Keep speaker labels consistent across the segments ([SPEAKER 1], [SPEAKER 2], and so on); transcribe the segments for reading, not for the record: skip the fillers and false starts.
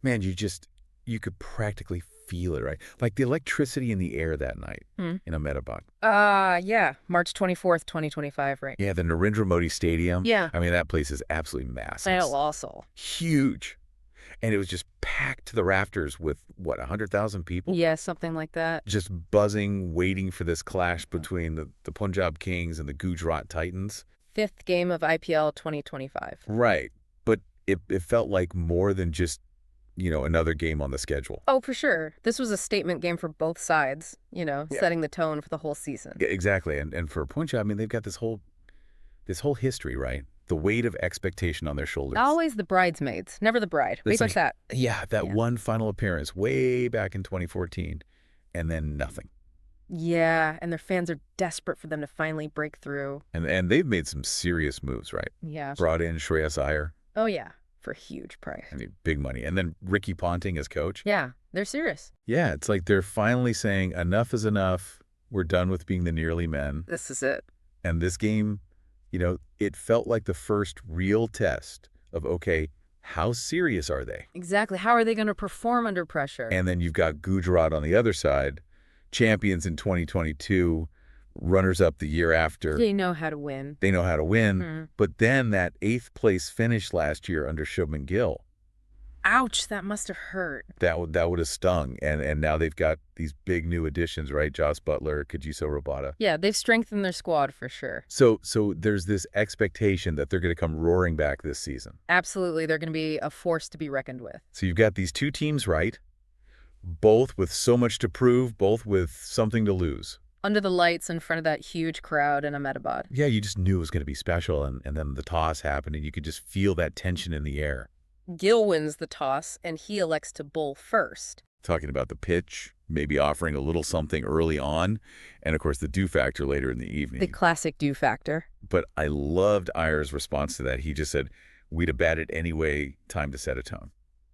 [SPEAKER 1] Man, you could practically feel it, right? Like the electricity in the air that night in Ahmedabad.
[SPEAKER 2] Yeah, March 24th, 2025, right?
[SPEAKER 1] Yeah, the Narendra Modi Stadium.
[SPEAKER 2] Yeah.
[SPEAKER 1] I mean, that place is absolutely massive.
[SPEAKER 2] Colossal.
[SPEAKER 1] Huge. And it was just packed to the rafters with, what, 100,000 people?
[SPEAKER 2] Yeah, something like that.
[SPEAKER 1] Just buzzing, waiting for this clash between the Punjab Kings and the Gujarat Titans.
[SPEAKER 2] Fifth game of IPL 2025.
[SPEAKER 1] Right. But it felt like more than just, another game on the schedule.
[SPEAKER 2] Oh, for sure. This was a statement game for both sides,
[SPEAKER 1] Yeah.
[SPEAKER 2] setting the tone for the whole season.
[SPEAKER 1] Yeah, exactly. And for Punjab, I mean, they've got this whole history, right? The weight of expectation on their shoulders.
[SPEAKER 2] Always the bridesmaids, never the bride. Way like that.
[SPEAKER 1] Yeah, that one final appearance way back in 2014, and then nothing.
[SPEAKER 2] Yeah, and their fans are desperate for them to finally break through.
[SPEAKER 1] And they've made some serious moves, right?
[SPEAKER 2] Yeah.
[SPEAKER 1] Brought in Shreyas Iyer.
[SPEAKER 2] Oh, yeah, for a huge price.
[SPEAKER 1] I mean, big money. And then Ricky Ponting as coach.
[SPEAKER 2] Yeah, they're serious.
[SPEAKER 1] Yeah, it's like they're finally saying enough is enough. We're done with being the nearly men.
[SPEAKER 2] This is it.
[SPEAKER 1] And this game, it felt like the first real test of, okay, how serious are they?
[SPEAKER 2] Exactly. How are they going to perform under pressure?
[SPEAKER 1] And then you've got Gujarat on the other side, champions in 2022, runners-up the year after.
[SPEAKER 2] They know how to win.
[SPEAKER 1] They know how to win.
[SPEAKER 2] Mm-hmm.
[SPEAKER 1] But then that 8th place finish last year under Shubman Gill.
[SPEAKER 2] Ouch, that must have hurt.
[SPEAKER 1] That would have stung. And now they've got these big new additions, right? Joss Butler, Kagiso Rabada.
[SPEAKER 2] Yeah, they've strengthened their squad for sure.
[SPEAKER 1] So there's this expectation that they're going to come roaring back this season.
[SPEAKER 2] Absolutely, they're going to be a force to be reckoned with.
[SPEAKER 1] So you've got these two teams, right? Both with so much to prove, both with something to lose.
[SPEAKER 2] Under the lights in front of that huge crowd in Ahmedabad.
[SPEAKER 1] Yeah, you just knew it was going to be special, and then the toss happened, and you could just feel that tension in the air.
[SPEAKER 2] Gill wins the toss, and he elects to bowl first.
[SPEAKER 1] Talking about the pitch, maybe offering a little something early on, and of course the do factor later in the evening.
[SPEAKER 2] The classic do factor.
[SPEAKER 1] But I loved Iyer's response to that. He just said, we'd have batted anyway, time to set a tone.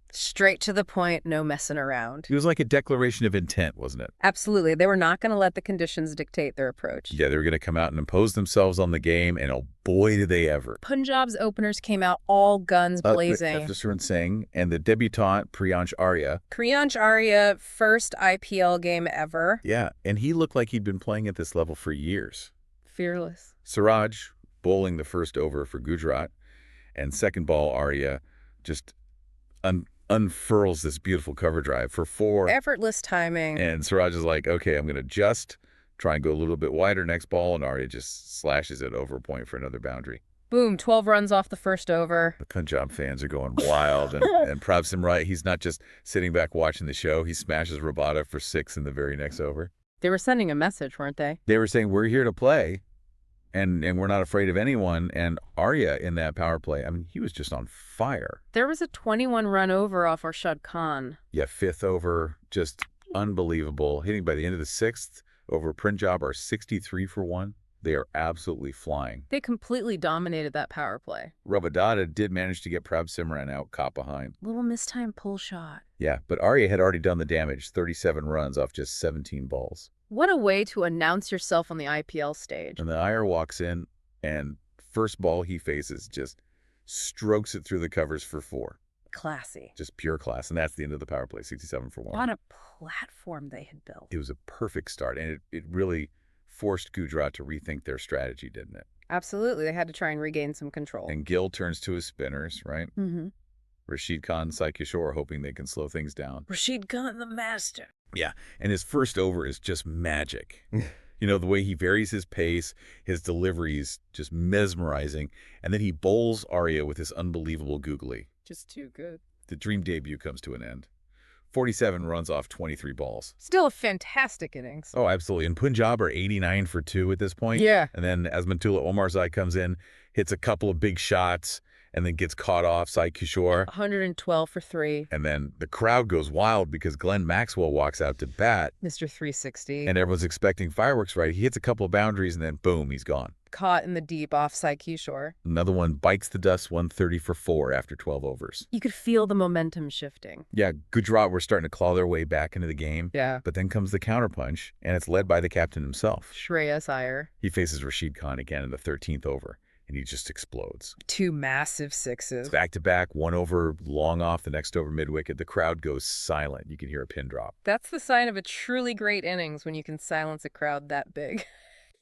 [SPEAKER 2] Straight to the point, no messing around.
[SPEAKER 1] It was like a declaration of intent, wasn't it?
[SPEAKER 2] Absolutely. They were not going to let the conditions dictate their approach.
[SPEAKER 1] Yeah, they were going to come out and impose themselves on the game, and oh boy, did they ever.
[SPEAKER 2] Punjab's openers came out all guns blazing.
[SPEAKER 1] After Singh and the debutante Priyansh Arya.
[SPEAKER 2] Priyansh Arya, first IPL game ever.
[SPEAKER 1] Yeah, and he looked like he'd been playing at this level for years.
[SPEAKER 2] Fearless.
[SPEAKER 1] Siraj bowling the first over for Gujarat, and second ball Arya just unfurls this beautiful cover drive for 4.
[SPEAKER 2] Effortless timing.
[SPEAKER 1] And Siraj is like, okay, I'm going to just try and go a little bit wider next ball, and Arya just slashes it over a point for another boundary.
[SPEAKER 2] Boom, 12 runs off the first over.
[SPEAKER 1] The Punjab fans are going wild, and Prabh Rai, he's not just sitting back watching the show, he smashes Rabada for 6 in the very next over.
[SPEAKER 2] They were sending a message, weren't they?
[SPEAKER 1] They were saying, we're here to play, and we're not afraid of anyone, and Arya in that power play, I mean, he was just on fire.
[SPEAKER 2] There was a 21-run over off Arshad Khan.
[SPEAKER 1] Yeah, 5th over, just unbelievable. Hitting by the end of the 6th over Punjab are 63 for 1. They are absolutely flying.
[SPEAKER 2] They completely dominated that power play.
[SPEAKER 1] Rabada did manage to get Prabh Rai out caught behind.
[SPEAKER 2] Little mistimed pull shot.
[SPEAKER 1] Yeah, but Arya had already done the damage, 37 runs off just 17 balls.
[SPEAKER 2] What a way to announce yourself on the IPL stage.
[SPEAKER 1] And the Iyer walks in, and first ball he faces just strokes it through the covers for 4.
[SPEAKER 2] Classy.
[SPEAKER 1] Just pure class. And that's the end of the power play, 67 for 1.
[SPEAKER 2] What a platform they had built.
[SPEAKER 1] It was a perfect start, and it really forced Gujarat to rethink their strategy, didn't it?
[SPEAKER 2] Absolutely. They had to try and regain some control.
[SPEAKER 1] And Gill turns to his spinners, right?
[SPEAKER 2] Mm-hmm.
[SPEAKER 1] Rashid Khan, Sai Kishore, hoping they can slow things down.
[SPEAKER 2] Rashid Khan, the master.
[SPEAKER 1] Yeah, and his first over is just magic. The way he varies his pace, his delivery's just mesmerizing, and then he bowls Arya with his unbelievable googly.
[SPEAKER 2] Just too good.
[SPEAKER 1] The dream debut comes to an end. 47 runs off 23 balls.
[SPEAKER 2] Still a fantastic innings.
[SPEAKER 1] Oh, absolutely. And Punjab are 89 for 2 at this point.
[SPEAKER 2] Yeah.
[SPEAKER 1] And then Asmatullah Omarzai comes in, hits a couple of big shots, and then gets caught off Sai Kishore.
[SPEAKER 2] 112 for 3.
[SPEAKER 1] And then the crowd goes wild because Glenn Maxwell walks out to bat.
[SPEAKER 2] Mr. 360.
[SPEAKER 1] And everyone's expecting fireworks, right? He hits a couple of boundaries, and then boom, he's gone.
[SPEAKER 2] Caught in the deep off Sai Kishore.
[SPEAKER 1] Another one bites the dust, 130 for 4 after 12 overs.
[SPEAKER 2] You could feel the momentum shifting.
[SPEAKER 1] Yeah, Gujarat were starting to claw their way back into the game.
[SPEAKER 2] Yeah.
[SPEAKER 1] But then comes the counterpunch, and it's led by the captain himself.
[SPEAKER 2] Shreyas Iyer.
[SPEAKER 1] He faces Rashid Khan again in the 13th over. and he just explodes.
[SPEAKER 2] 2 massive sixes.
[SPEAKER 1] Back-to-back, one over long off, the next over mid-wicket. The crowd goes silent. You can hear a pin drop.
[SPEAKER 2] That's the sign of a truly great innings when you can silence a crowd that big.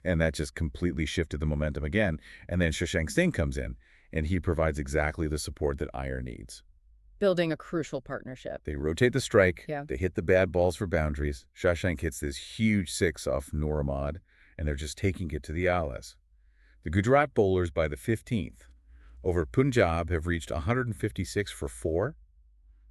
[SPEAKER 1] And that just completely shifted the momentum again. And then Shreyas Singh comes in, and he provides exactly the support that Iyer needs.
[SPEAKER 2] Building a crucial partnership.
[SPEAKER 1] They rotate the strike.
[SPEAKER 2] Yeah.
[SPEAKER 1] They hit the bad balls for boundaries. Shashank hits this huge six off Narendra, and they're just taking it to the Alas. The Gujarat bowlers by the 15th over Punjab have reached 156 for 4.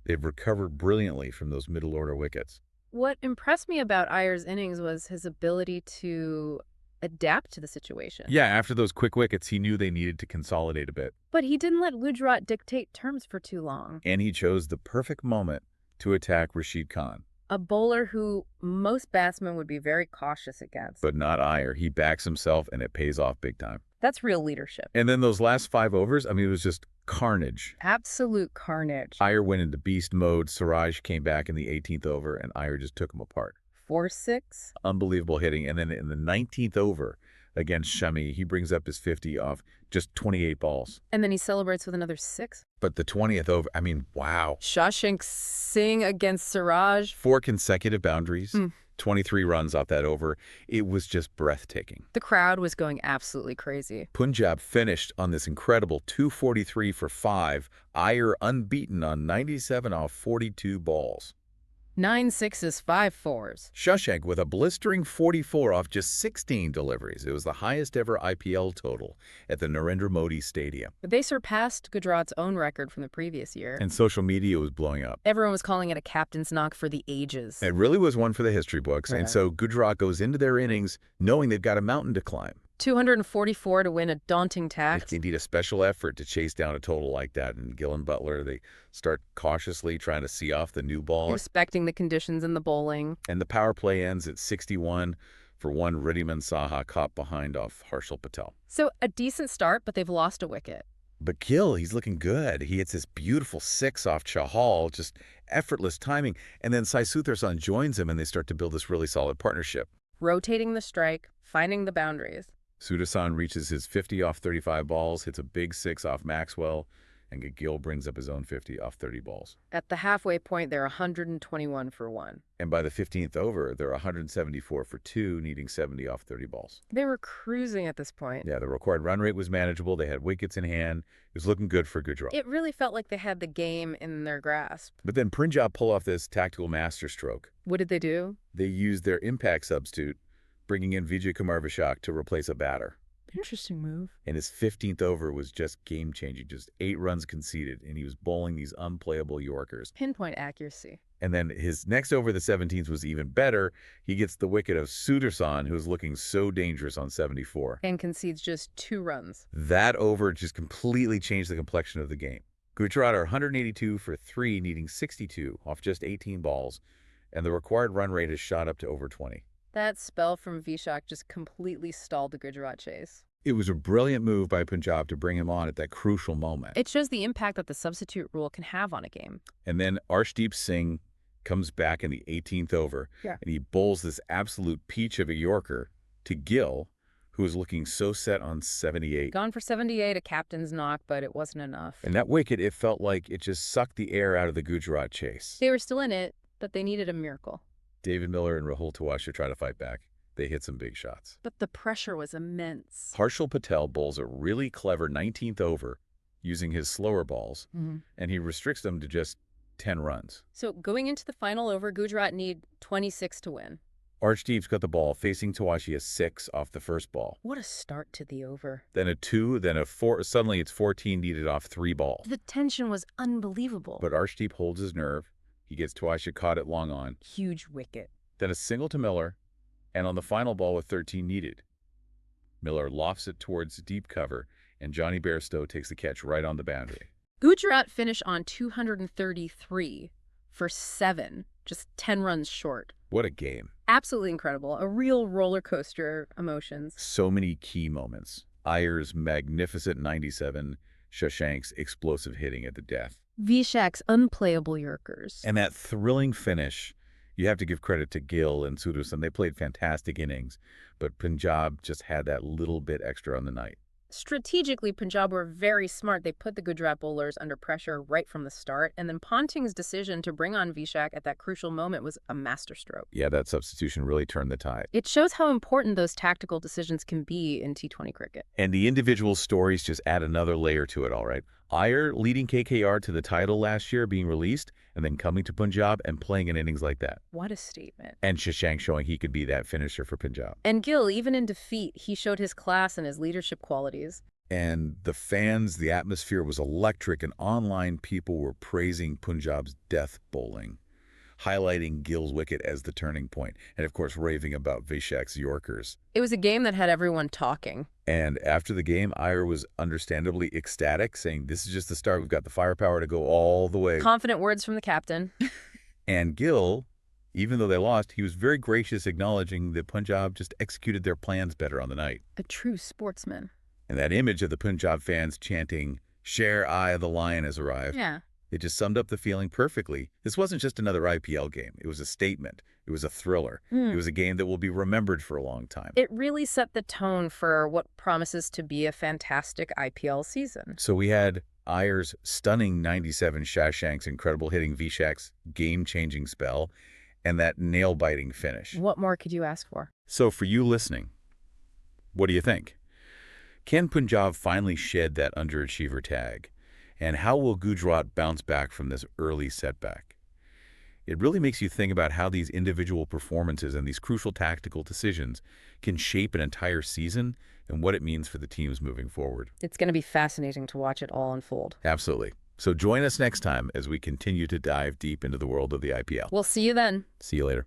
[SPEAKER 1] They've recovered brilliantly from those middle-order wickets.
[SPEAKER 2] What impressed me about Iyer's innings was his ability to adapt to the situation.
[SPEAKER 1] Yeah, after those quick wickets, he knew they needed to consolidate a bit.
[SPEAKER 2] But he didn't let Gujarat dictate terms for too long.
[SPEAKER 1] And he chose the perfect moment to attack Rashid Khan.
[SPEAKER 2] A bowler who most batsmen would be very cautious against.
[SPEAKER 1] But not Iyer. He backs himself, and it pays off big time.
[SPEAKER 2] That's real leadership.
[SPEAKER 1] And then those last 5 overs, I mean, it was just carnage.
[SPEAKER 2] Absolute carnage.
[SPEAKER 1] Iyer went into beast mode. Siraj came back in the 18th over, and Iyer just took him apart.
[SPEAKER 2] 4-6.
[SPEAKER 1] Unbelievable hitting. And then in the 19th over against Shami, he brings up his 50 off just 28 balls.
[SPEAKER 2] And then he celebrates with another 6.
[SPEAKER 1] But the 20th over, I mean, wow.
[SPEAKER 2] Shashank Singh against Siraj.
[SPEAKER 1] 4 consecutive boundaries, 23 runs off that over. It was just breathtaking.
[SPEAKER 2] The crowd was going absolutely crazy.
[SPEAKER 1] Punjab finished on this incredible 243 for 5. Iyer unbeaten on 97 off 42 balls.
[SPEAKER 2] 9 6s, 5 4s.
[SPEAKER 1] Shashank with a blistering 44 off just 16 deliveries. It was the highest ever IPL total at the Narendra Modi Stadium.
[SPEAKER 2] They surpassed Gujarat's own record from the previous year.
[SPEAKER 1] And social media was blowing up.
[SPEAKER 2] Everyone was calling it a captain's knock for the ages.
[SPEAKER 1] It really was one for the history books.
[SPEAKER 2] Right.
[SPEAKER 1] And so Gujarat goes into their innings knowing they've got a mountain to climb.
[SPEAKER 2] 244 to win a daunting task.
[SPEAKER 1] They need a special effort to chase down a total like that. And Gill and Butler, they start cautiously trying to see off the new ball.
[SPEAKER 2] Respecting the conditions in the bowling.
[SPEAKER 1] And the power play ends at 61 for 1 Riddhiman Saha caught behind off Harshal Patel.
[SPEAKER 2] So a decent start, but they've lost a wicket.
[SPEAKER 1] But Gill, he's looking good. He hits this beautiful 6 off Chahal, just effortless timing. And then Sai Suthersan joins him, and they start to build this really solid partnership.
[SPEAKER 2] Rotating the strike, finding the boundaries.
[SPEAKER 1] Suthersan reaches his 50 off 35 balls, hits a big 6 off Maxwell, and Gill brings up his own 50 off 30 balls.
[SPEAKER 2] At the halfway point, they're 121 for 1.
[SPEAKER 1] And by the 15th over, they're 174 for 2, needing 70 off 30 balls.
[SPEAKER 2] They were cruising at this point.
[SPEAKER 1] Yeah, the required run rate was manageable. They had wickets in hand. It was looking good for Gujarat.
[SPEAKER 2] It really felt like they had the game in their grasp.
[SPEAKER 1] But then Punjab pull off this tactical masterstroke.
[SPEAKER 2] What did they do?
[SPEAKER 1] They used their impact substitute, bringing in Vijaykumar Vyshak to replace a batter.
[SPEAKER 2] Interesting move.
[SPEAKER 1] And his 15th over was just game-changing, just 8 runs conceded, and he was bowling these unplayable Yorkers.
[SPEAKER 2] Pinpoint accuracy.
[SPEAKER 1] And then his next over, the 17th, was even better. He gets the wicket of Suthersan, who's looking so dangerous on 74.
[SPEAKER 2] And concedes just 2 runs.
[SPEAKER 1] That over just completely changed the complexion of the game. Gujarat are 182 for 3, needing 62 off just 18 balls, and the required run rate has shot up to over 20.
[SPEAKER 2] That spell from Vyshak just completely stalled the Gujarat chase.
[SPEAKER 1] It was a brilliant move by Punjab to bring him on at that crucial moment.
[SPEAKER 2] It shows the impact that the substitute rule can have on a game.
[SPEAKER 1] And then Arshdeep Singh comes back in the 18th over, and he bowls this absolute peach of a Yorker to Gill, who was looking so set on 78.
[SPEAKER 2] Gone for 78, a captain's knock, but it wasn't enough.
[SPEAKER 1] And that wicket, it felt like it just sucked the air out of the Gujarat chase.
[SPEAKER 2] They were still in it, but they needed a miracle.
[SPEAKER 1] David Miller and Rahul Tawasha try to fight back. They hit some big shots.
[SPEAKER 2] But the pressure was immense.
[SPEAKER 1] Harshal Patel bowls a really clever 19th over using his slower balls, and he restricts them to just 10 runs.
[SPEAKER 2] So going into the final over, Gujarat need 26 to win.
[SPEAKER 1] Arshdeep's got the ball facing Tawashi a 6 off the first ball.
[SPEAKER 2] What a start to the over.
[SPEAKER 1] Then a 2, then a 4. Suddenly it's 14 needed off 3 balls.
[SPEAKER 2] The tension was unbelievable.
[SPEAKER 1] But Arshdeep holds his nerve. He gets Tawashi caught at long on.
[SPEAKER 2] Huge wicket.
[SPEAKER 1] Then a single to Miller, and on the final ball with 13 needed, Miller lofts it towards deep cover, and Johnny Bairstow takes the catch right on the boundary.
[SPEAKER 2] Gujarat finish on 233 for 7, just 10 runs short.
[SPEAKER 1] What a game.
[SPEAKER 2] Absolutely incredible. A real roller coaster emotions.
[SPEAKER 1] So many key moments. Iyer's magnificent 97, Shashank's explosive hitting at the death.
[SPEAKER 2] Vyshak's unplayable Yorkers.
[SPEAKER 1] And that thrilling finish, you have to give credit to Gill and Suthersan. They played fantastic innings, but Punjab just had that little bit extra on the night.
[SPEAKER 2] Strategically, Punjab were very smart. They put the Gujarat bowlers under pressure right from the start, and then Ponting's decision to bring on Vyshak at that crucial moment was a masterstroke.
[SPEAKER 1] Yeah, that substitution really turned the tide.
[SPEAKER 2] It shows how important those tactical decisions can be in T20 cricket.
[SPEAKER 1] And the individual stories just add another layer to it, all right? Iyer leading KKR to the title last year, being released, and then coming to Punjab and playing in innings like that.
[SPEAKER 2] What a statement.
[SPEAKER 1] And Shashank showing he could be that finisher for Punjab.
[SPEAKER 2] And Gill, even in defeat, he showed his class and his leadership qualities.
[SPEAKER 1] And the fans, the atmosphere was electric, and online people were praising Punjab's death bowling, highlighting Gill's wicket as the turning point, and of course raving about Vyshak's Yorkers.
[SPEAKER 2] It was a game that had everyone talking.
[SPEAKER 1] And after the game, Iyer was understandably ecstatic, saying, "This is just the start. We've got the firepower to go all the way."
[SPEAKER 2] Confident words from the captain.
[SPEAKER 1] And Gill, even though they lost, he was very gracious, acknowledging that Punjab just executed their plans better on the night.
[SPEAKER 2] A true sportsman.
[SPEAKER 1] And that image of the Punjab fans chanting, "Sher Iyer the Lion has arrived,"
[SPEAKER 2] Yeah.
[SPEAKER 1] it just summed up the feeling perfectly. This wasn't just another IPL game. It was a statement. It was a thriller. It was a game that will be remembered for a long time.
[SPEAKER 2] It really set the tone for what promises to be a fantastic IPL season.
[SPEAKER 1] So we had Iyer's stunning 97, Shashank's incredible hitting, Vyshak's game-changing spell, and that nail-biting finish.
[SPEAKER 2] What more could you ask for?
[SPEAKER 1] So for you listening, what do you think? Can Punjab finally shed that underachiever tag? And how will Gujarat bounce back from this early setback? It really makes you think about how these individual performances and these crucial tactical decisions can shape an entire season and what it means for the teams moving forward.
[SPEAKER 2] It's going to be fascinating to watch it all unfold.
[SPEAKER 1] Absolutely. So join us next time as we continue to dive deep into the world of the IPL.
[SPEAKER 2] We'll see you then.
[SPEAKER 1] See you later.